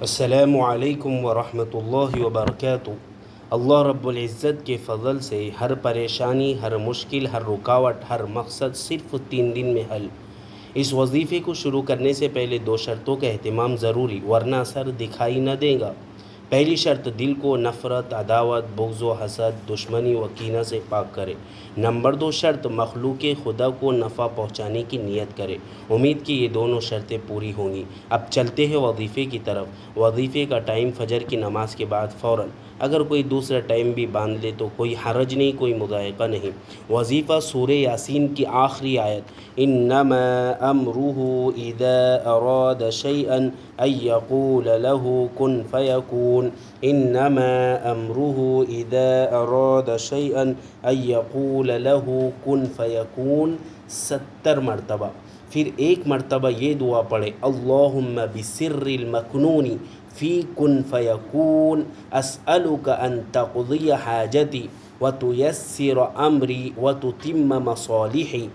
السلام علیکم ورحمۃ اللہ وبرکاتہ۔ اللہ رب العزت کے فضل سے ہر پریشانی، ہر مشکل، ہر رکاوٹ، ہر مقصد صرف 3 دن میں حل۔ اس وظیفے کو شروع کرنے سے پہلے 2 شرطوں کا اہتمام ضروری، ورنہ اثر دکھائی نہ دے گا۔ پہلی شرط، دل کو نفرت، عداوت، بغض و حسد، دشمنی و کینہ سے پاک کرے۔ نمبر 2 شرط، مخلوق خدا کو نفع پہنچانے کی نیت کرے۔ امید کہ یہ دونوں شرطیں پوری ہوں گی۔ اب چلتے ہیں وظیفے کی طرف۔ وظیفے کا ٹائم فجر کی نماز کے بعد فوراً۔ اگر کوئی دوسرا ٹائم بھی باندھ لے تو کوئی حرج نہیں، کوئی مضائقہ نہیں۔ وظیفہ سورہ یاسین کی آخری آیت، انما امرہ اذا اراد شیئا ان یقول له کن فیکون، انما امرہ اذا اراد شیئا ان یقول له کن فیکون 70 مرتبہ۔ پھر 1 مرتبہ یہ دعا پڑھے، اللہم بسر المکنون فی کن فیکون اسألک ان تقضی حاجتی وتیسر امری وتتم مصالحی۔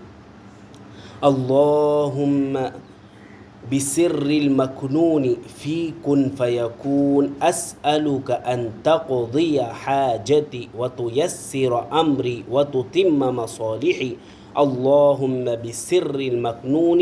اللہم بسر المکنون فی کن فیکون اسألک ان تقضی حاجتی وتیسر امری وتتم مصالحی۔ اللہم بسر المکنون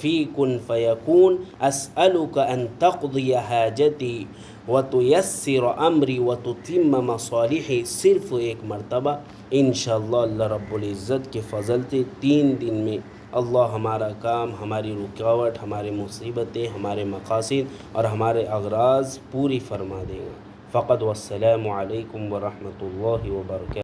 فی کن فیکون اسألک ان تقضی حاجتی وتیسر امری وتتم مصالحی، صرف 1 مرتبہ۔ انشاءاللہ اللہ رب العزت کے فضل سے 3 دن میں اللہ ہمارا کام، ہماری رکاوٹ، ہمارے مصیبتیں، ہمارے مقاصد اور ہمارے اغراض پوری فرما دے گا۔ فقط والسلام علیکم ورحمۃ اللہ وبرکاتہ۔